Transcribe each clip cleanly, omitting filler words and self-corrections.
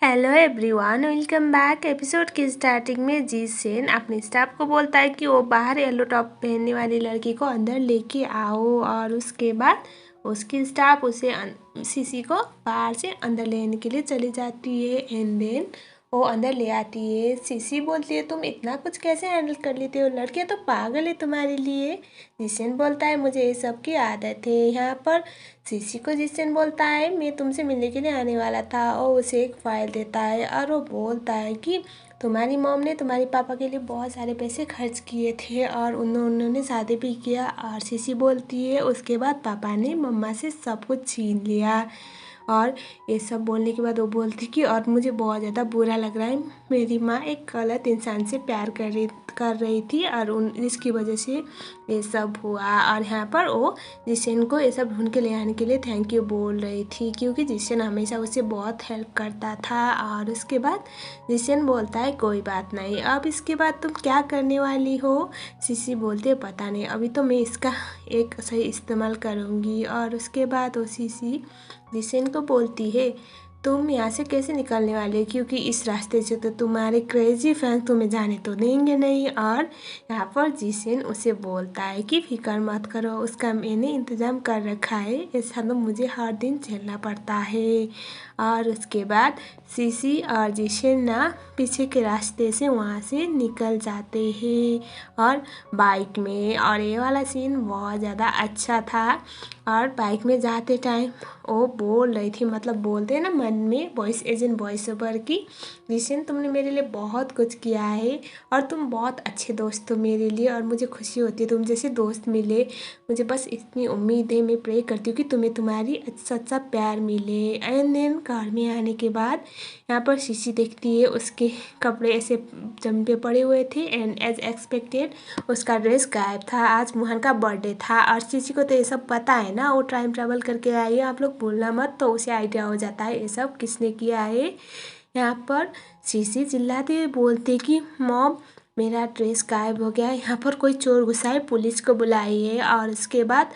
Hello everyone, welcome back. Episode की starting में जीसेन अपने स्टाफ को बोलता है कि वो बाहर येलो टॉप पहनने वाली लड़की को अंदर लेके आओ, और उसके बाद उसकी स्टाफ उसे सीसी को बाहर से अंदर लेने के लिए चली जाती है। एंड देन वो अंदर ले आती है। सीसी बोलती है तुम इतना कुछ कैसे हैंडल कर लेते हो, लड़कियां तो पागल है तुम्हारे लिए। जिसेन बोलता है मुझे ये सब की आदत है। यहाँ पर सीसी को जिसेन बोलता है मैं तुमसे मिलने के लिए आने वाला था, और उसे एक फ़ाइल देता है और वो बोलता है कि तुम्हारी मॉम ने तुम्हारे पापा के लिए बहुत सारे पैसे खर्च किए थे और उन्होंने शादी भी किया। और सीसी बोलती है उसके बाद पापा ने मम्मा से सब कुछ छीन लिया। और ये सब बोलने के बाद वो बोलती कि और मुझे बहुत ज़्यादा बुरा लग रहा है, मेरी माँ एक गलत इंसान से प्यार कर रही थी और इसकी वजह से ये सब हुआ। और यहाँ पर वो जिसेन को ये सब ढूंढ के ले आने के लिए थैंक यू बोल रही थी, क्योंकि जिसेन हमेशा उसे बहुत हेल्प करता था। और उसके बाद जिसेन बोलता है कोई बात नहीं, अब इसके बाद तुम क्या करने वाली हो। सीसी बोलते है पता नहीं, अभी तो मैं इसका एक सही इस्तेमाल करूँगी। और उसके बाद वो सीसी जिसेन को बोलती है तुम यहाँ से कैसे निकलने वाले हो, क्योंकि इस रास्ते से तो तुम्हारे क्रेजी फैंस तुम्हें जाने तो देंगे नहीं। और यहाँ पर जिसेन उसे बोलता है कि फिक्र मत करो, उसका मैंने इंतज़ाम कर रखा है, ऐसा तो मुझे हर दिन झेलना पड़ता है। और उसके बाद सीसी और जिसेन ना पीछे के रास्ते से वहाँ से निकल जाते हैं और बाइक में। और ये वाला सीन बहुत ज़्यादा अच्छा था। और बाइक में जाते टाइम वो बोल रही थी, मतलब बोलते हैं ना मन में वॉइस एजेंट वॉइस ओवर की, जिसेन तुमने मेरे लिए बहुत कुछ किया है और तुम बहुत अच्छे दोस्त हो मेरे लिए, और मुझे खुशी होती है तुम जैसे दोस्त मिले। मुझे बस इतनी उम्मीद है, मैं प्रे करती हूँ कि तुम्हें तुम्हारी सच्चा प्यार मिले। एंड देन कार में आने के बाद यहाँ पर शीशी देखती है, उसके कपड़े ऐसे जम पे पड़े हुए थे एंड एज एक्सपेक्टेड उसका ड्रेस गायब था। आज मोहन का बर्थडे था और शीशी को तो ये सब पता है ना, वो टाइम ट्रैवल करके आई है, आप लोग बोलना मत, तो उसे आइडिया हो जाता है ये सब किसने किया है। यहाँ पर शीशी चिल्लाती हुई बोलती कि मॉम मेरा ड्रेस गायब हो गया है, यहाँ पर कोई चोर घुसा है, पुलिस को बुलाई है। और उसके बाद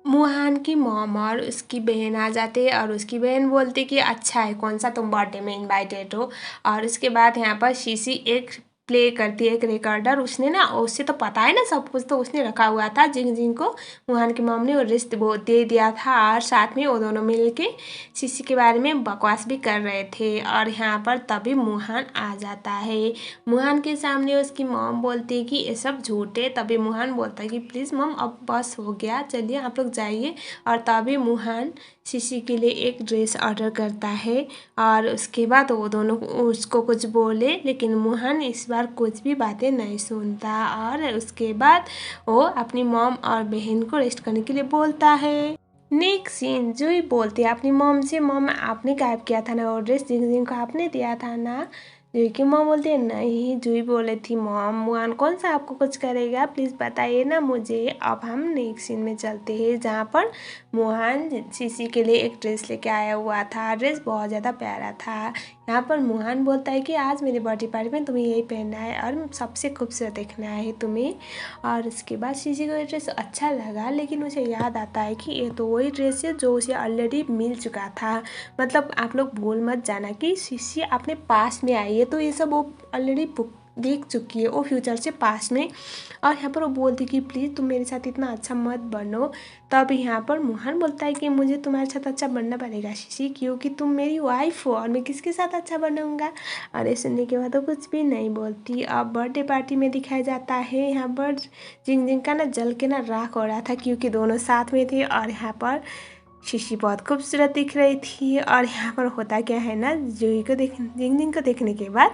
मुहान की मॉम और उसकी बहन आ जाते हैं और उसकी बहन बोलती कि अच्छा है, कौन सा तुम बर्थडे में इनवाइटेड हो। और उसके बाद यहाँ पर शीशी एक प्ले करती है, एक रिकॉर्डर, उसने ना, उससे तो पता है ना सब कुछ, तो उसने रखा हुआ था जिन जिन को मुहान की मॉम ने वो रिश्त दे दिया था। और साथ में वो दोनों मिल के शीशी के बारे में बकवास भी कर रहे थे। और यहाँ पर तभी मुहान आ जाता है। मुहान के सामने उसकी मॉम बोलती है कि ये सब झूठ है। तभी मुहान बोलता है कि प्लीज़ मॉम अब बस हो गया, चलिए आप लोग जाइए। और तभी मुहान शीशी के लिए एक ड्रेस ऑर्डर करता है। और उसके बाद वो दोनों उसको कुछ बोले, लेकिन मुहान इस बार कुछ भी बातें नहीं सुनता। और उसके बाद वो अपनी मॉम और बहन को रेस्ट करने के लिए बोलता है। नेक्स्ट सीन जूही बोलती है अपनी मॉम से, मॉम आपने गायब किया था ना वो ड्रेस, जिन जिन को आपने दिया था ना। जूही की मॉम बोलती है नहीं, जूही बोले थी मॉम मुहान कौन सा आपको कुछ करेगा, प्लीज़ बताइए ना मुझे। अब हम नेक्स्ट सीन में चलते हैं जहाँ पर मुहान शीशी के लिए एक ड्रेस लेके आया हुआ था। ड्रेस बहुत ज़्यादा प्यारा था। यहाँ पर मुहान बोलता है कि आज मेरे बर्थडे पार्टी में तुम्हें यही पहनना है और सबसे खूबसूरत दिखना है तुम्हें। और उसके बाद शीशी को ये ड्रेस अच्छा लगा, लेकिन उसे याद आता है कि ये तो वही ड्रेस है जो उसे ऑलरेडी मिल चुका था। मतलब आप लोग भूल मत जाना कि शीशी अपने पास में आई है, तो ये सब वो ऑलरेडी देख चुकी है, वो फ्यूचर से पास में। और यहाँ पर वो बोलती कि प्लीज़ तुम मेरे साथ इतना अच्छा मत बनो। तब यहाँ पर मोहन बोलता है कि मुझे तुम्हारे साथ अच्छा बनना पड़ेगा शीशी, क्योंकि तुम मेरी वाइफ हो और मैं किसके साथ अच्छा बनूंगा। और ये सुनने के बाद वो कुछ भी नहीं बोलती। अब बर्थडे पार्टी में दिखाया जाता है यहाँ पर जिंग जिंग का ना जल के ना राख हो रहा था, क्योंकि दोनों साथ में थे। और यहाँ पर शीशी बहुत खूबसूरत दिख रही थी। और यहाँ पर होता क्या है ना, जूही को जिंग जिंग को देखने के बाद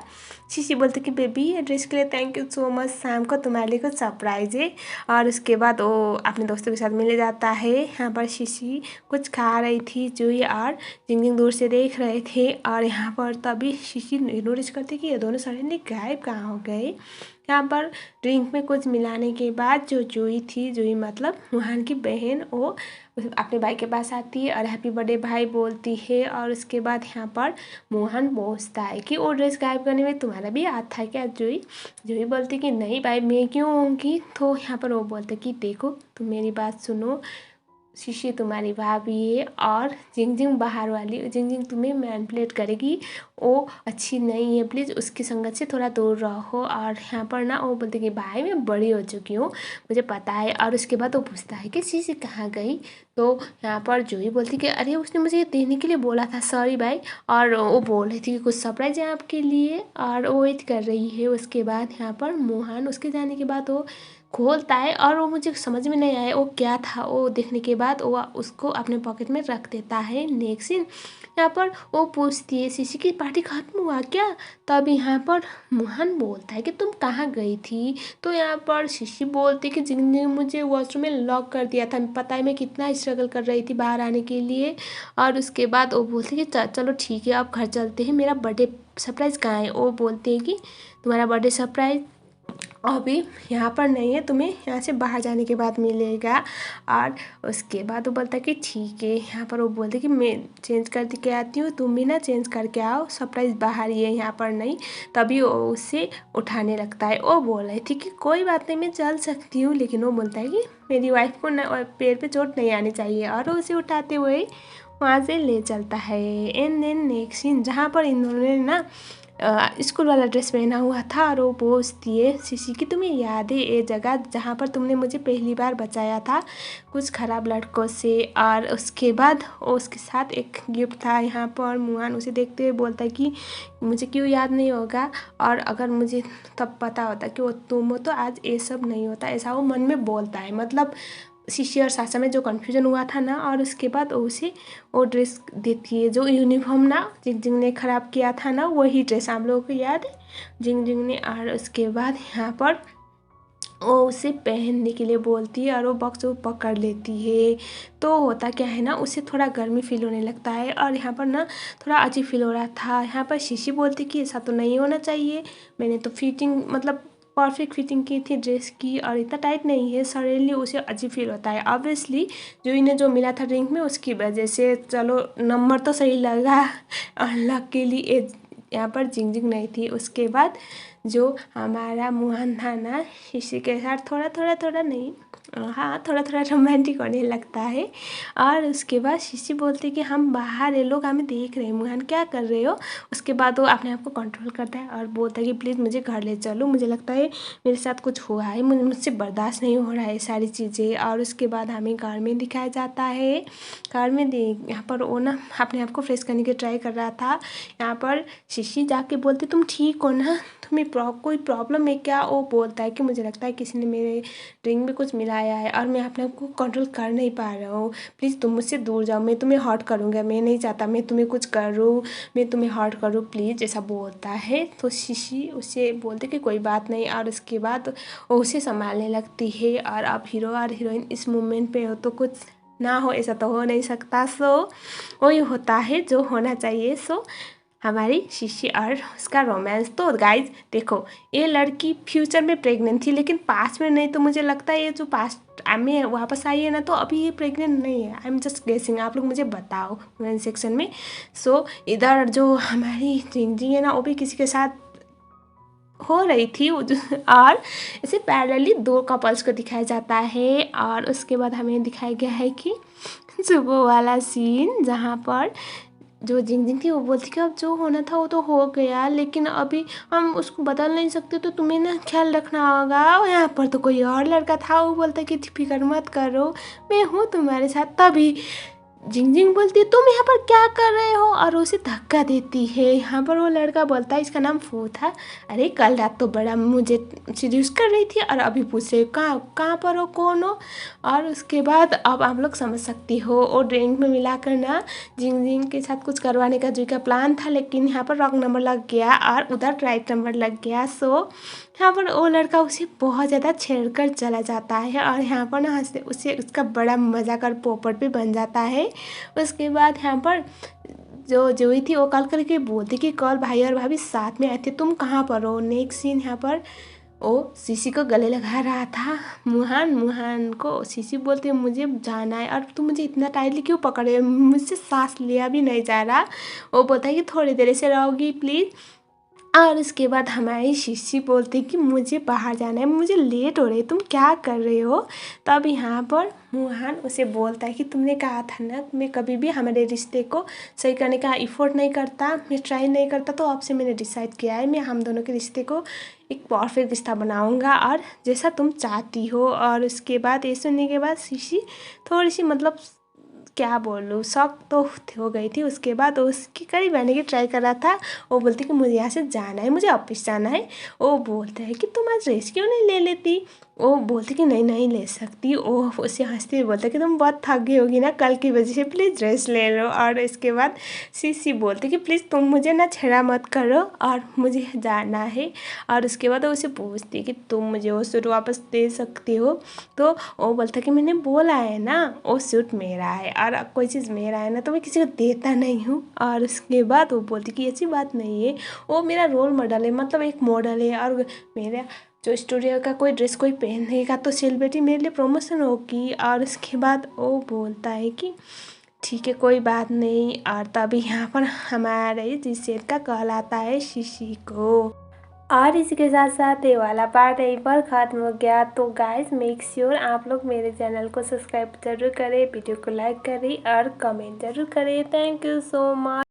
शीशी बोलती कि बेबी ये ड्रेस के लिए थैंक यू सो मच, शाम को तुम्हारे लिए कुछ सरप्राइज है। और उसके बाद वो अपने दोस्तों के साथ मिलने जाता है। यहाँ पर शीशी कुछ खा रही थी, जूही और जिंग जिंग दूर से देख रहे थे। और यहाँ पर तभी शीशी नोटिस करती कि ये दोनों सडनली गायब कहाँ हो गए। यहाँ पर ड्रिंक में कुछ मिलाने के बाद जो जूही थी, जूही मतलब मुहान की बहन, वो अपने भाई के पास आती है और हैप्पी बर्थडे भाई बोलती है। और उसके बाद यहाँ पर मोहन पूछता है कि वो ड्रेस गायब करने में तुम्हारा भी हाथ था क्या जूही। जूही बोलती कि नहीं भाई मैं क्यों होंगी। तो यहाँ पर वो बोलते कि देखो तुम मेरी बात सुनो, शीशी तुम्हारी भाभी है और जिंगजिंग बाहर वाली, जिंगजिंग तुम्हें मैनिपुलेट करेगी, वो अच्छी नहीं है, प्लीज़ उसकी संगत से थोड़ा दूर रहो। और यहाँ पर ना वो बोलती कि भाई मैं बड़ी हो चुकी हूँ, मुझे पता है। और उसके बाद वो पूछता है कि शीशी कहाँ गई। तो यहाँ पर जूही बोलती कि अरे उसने मुझे ये देने के लिए बोला था, सॉरी भाई। और वो बोल रही थी कि कुछ सरप्राइज है आपके लिए, और वो वेट कर रही है। उसके बाद यहाँ पर मोहन उसके जाने के बाद वो खोलता है, और वो मुझे समझ में नहीं आया वो क्या था। वो देखने के बाद वो उसको अपने पॉकेट में रख देता है। नेक्स्ट सीन यहाँ पर वो पूछती है शीशी की पार्टी खत्म हुआ क्या। तब यहाँ पर मोहन बोलता है कि तुम कहाँ गई थी। तो यहाँ पर शीशी बोलती है कि जिन्होंने मुझे वॉशरूम में लॉक कर दिया था, पता है मैं कितना स्ट्रगल कर रही थी बाहर आने के लिए। और उसके बाद वो बोलती है कि चलो ठीक है अब घर चलते हैं, मेरा बर्थडे सरप्राइज़ कहाँ है। वो बोलती है कि तुम्हारा बर्थडे सरप्राइज़ अभी यहाँ पर नहीं है, तुम्हें यहाँ से बाहर जाने के बाद मिलेगा। और उसके बाद वो बोलता है कि ठीक है। यहाँ पर वो बोलते कि मैं चेंज करके के आती हूँ, तुम भी ना चेंज करके आओ, सरप्राइज़ बाहर ही है यहाँ पर नहीं। तभी वो उसे उठाने लगता है। वो बोल रही थी कि कोई बात नहीं मैं चल सकती हूँ, लेकिन वो बोलता है कि मेरी वाइफ को ना पैर पे चोट नहीं आनी चाहिए, और वो उसे उठाते हुए वहाँ से ले चलता है। एंड देन नेक्स्ट सीन जहाँ पर इन दोनों ने ना स्कूल वाला ड्रेस पहना हुआ था, और वो पूछती है शीशी की तुम्हें याद है ये जगह जहाँ पर तुमने मुझे पहली बार बचाया था कुछ ख़राब लड़कों से। और उसके बाद उसके साथ एक गिफ्ट था। यहाँ पर मोहन उसे देखते हुए बोलता है कि मुझे क्यों याद नहीं होगा, और अगर मुझे तब पता होता कि वो तुम हो तो आज ये सब नहीं होता, ऐसा वो मन में बोलता है। मतलब शीशी और सासा में जो कन्फ्यूजन हुआ था ना। और उसके बाद उसे वो ड्रेस देती है जो यूनिफॉर्म ना जिंगजिंग ने ख़राब किया था ना, वही ड्रेस आप लोगों को याद है जिंगजिंग ने। और उसके बाद यहाँ पर वो उसे पहनने के लिए बोलती है, और वो बॉक्स वो पकड़ लेती है। तो होता क्या है ना, उसे थोड़ा गर्मी फील होने लगता है, और यहाँ पर ना थोड़ा अजीब फील हो रहा था। यहाँ पर शीशी बोलती कि ऐसा तो नहीं होना चाहिए, मैंने तो फिटिंग मतलब परफेक्ट फिटिंग की थी ड्रेस की, और इतना टाइट नहीं है। सडनली उसे अजीब फील होता है। ऑब्वियसली जो इन्हें जो मिला था ड्रिंक में उसकी वजह से, चलो नंबर तो सही लगा। और लकीली यहाँ पर जिंगजिंग नहीं थी। उसके बाद जो हमारा मोहन था ना शीशी के साथ थोड़ा नहीं, हाँ थोड़ा रोमांटिक होने लगता है। और उसके बाद शीशी बोलती है कि हम बाहर ये लोग हमें देख रहे हैं, मोहन क्या कर रहे हो। उसके बाद वो अपने आप को कंट्रोल करता है और बोलता है कि प्लीज़ मुझे घर ले चलो, मुझे लगता है मेरे साथ कुछ हुआ है, मुझसे बर्दाश्त नहीं हो रहा है सारी चीज़ें। और उसके बाद हमें कार में दिखाया जाता है। कार में यहाँ पर वो ना अपने आप को फ्रेश करने की ट्राई कर रहा था। यहाँ पर शीशी जाके बोलती तुम ठीक हो ना, तुम्हें कोई प्रॉब्लम है क्या। वो बोलता है कि मुझे लगता है किसी ने मेरे ड्रिंक में कुछ मिलाया है, और मैं अपने आप को कंट्रोल कर नहीं पा रहा हूँ, प्लीज़ तुम मुझसे दूर जाओ, मैं तुम्हें हर्ट करूँगा, मैं नहीं चाहता मैं तुम्हें कुछ करूँ, मैं तुम्हें हर्ट करूँ प्लीज़, ऐसा बोलता है। तो शीशी उसे बोलते कि कोई बात नहीं। और उसके बाद वो उसे संभालने लगती है। और अब हीरो और हीरोइन इस मोमेंट पे हो तो कुछ ना हो, ऐसा तो हो नहीं सकता। सो वही होता है जो होना चाहिए। सो हमारी शीशी और उसका रोमांस। तो गाइज देखो, ये लड़की फ्यूचर में प्रेग्नेंट थी, लेकिन पास्ट में नहीं। तो मुझे लगता है ये जो पास्ट में वापस आई है ना, तो अभी ये प्रेग्नेंट नहीं है। आई एम जस्ट गेसिंग, आप लोग मुझे बताओ कमेंट सेक्शन में। सो इधर जो हमारी जिंगजिंग है ना, वो भी किसी के साथ हो रही थी। और इसे पैरेलली दो कपल्स को दिखाया जाता है। और उसके बाद हमें दिखाया गया है कि सुबह वाला सीन जहाँ पर जो जिंगजिंग थी वो बोलती कि अब जो होना था वो तो हो गया, लेकिन अभी हम उसको बदल नहीं सकते, तो तुम्हें ना ख्याल रखना होगा। और यहाँ पर तो कोई और लड़का था, वो बोलता कि फिक्र मत करो, मैं हूँ तुम्हारे साथ। तभी जिंगजिंग बोलती है तुम यहाँ पर क्या कर रहे हो, और उसे धक्का देती है। यहाँ पर वो लड़का बोलता है, इसका नाम फू था, अरे कल रात तो बड़ा मुझे सीड्यूस कर रही थी, और अभी पूछ रहे कहाँ पर हो, कौन हो। और उसके बाद अब आप लोग समझ सकती हो, वो ड्रिंक में मिलाकर ना जिंगजिंग के साथ कुछ करवाने का जो का प्लान था, लेकिन यहाँ पर रॉन्ग नंबर लग गया और उधर राइट नंबर लग गया। सो यहाँ पर वो लड़का उसे बहुत ज़्यादा छेड़कर चला जाता है, और यहाँ पर ना हंसते उसे उसका बड़ा मजाक और पोपट भी बन जाता है। उसके बाद यहाँ पर जो जोई थी वो कॉल करके बोलती कि कल भाई और भाभी साथ में आए थे, तुम कहाँ पर हो। नेक्स्ट सीन यहाँ पर वो शीशी को गले लगा रहा था मुहान को। शीशी बोलती है मुझे जाना है, और तुम मुझे इतना टाइटली क्यों पकड़े, मुझसे सांस लिया भी नहीं जा रहा। वो बोलता है कि थोड़ी देर से रहोगी प्लीज़। और उसके बाद हमारी शीशी बोलती कि मुझे बाहर जाना है, मुझे लेट हो रही है, तुम क्या कर रहे हो। तब यहाँ पर मुहान उसे बोलता है कि तुमने कहा था ना मैं कभी भी हमारे रिश्ते को सही करने का एफर्ट नहीं करता, मैं ट्राई नहीं करता, तो अब से मैंने डिसाइड किया है मैं हम दोनों के रिश्ते को एक परफेक्ट रिश्ता बनाऊंगा और जैसा तुम चाहती हो। और उसके बाद ये सुनने के बाद शीशी थोड़ी सी मतलब क्या बोलूँ शॉक तो हो गई थी। उसके बाद उसकी करीब आने की ट्राई कर रहा था। वो बोलती कि मुझे यहाँ से जाना है, मुझे ऑफिस जाना है। वो बोलता है कि तुम आज रेस्ट क्यों नहीं ले लेती। वो बोलती कि नहीं नहीं ले सकती। वो उसे हंसते हुए बोलता कि तुम बहुत थक गई होगी ना कल की वजह से, प्लीज़ रेस्ट ले लो। और इसके बाद शीशी बोलती कि प्लीज़ तुम मुझे ना छेड़ा मत करो और मुझे जाना है। और उसके बाद वो उसे पूछती कि तुम मुझे वो सूट वापस दे सकती हो। तो वो बोलता कि मैंने बोला है ना वो सूट मेरा है और कोई चीज़ मेरा है ना तो मैं किसी को देता नहीं हूँ। और उसके बाद वो बोलती कि ऐसी बात नहीं है, वो मेरा रोल मॉडल है, मतलब एक मॉडल है और मेरा जो स्टूडियो का कोई ड्रेस कोई पहनेगा तो सेलिब्रिटी मेरे लिए प्रमोशन होगी। और उसके बाद वो बोलता है कि ठीक है कोई बात नहीं। और तभी यहाँ पर हमारे जिसेर का कॉल आता है शीशी को। और इसी के साथ साथ ये वाला पार्ट यहीं पर ख़त्म हो गया। तो गाइस मेक श्योर आप लोग मेरे चैनल को सब्सक्राइब जरूर करें, वीडियो को लाइक करें और कमेंट जरूर करें। Thank you so much.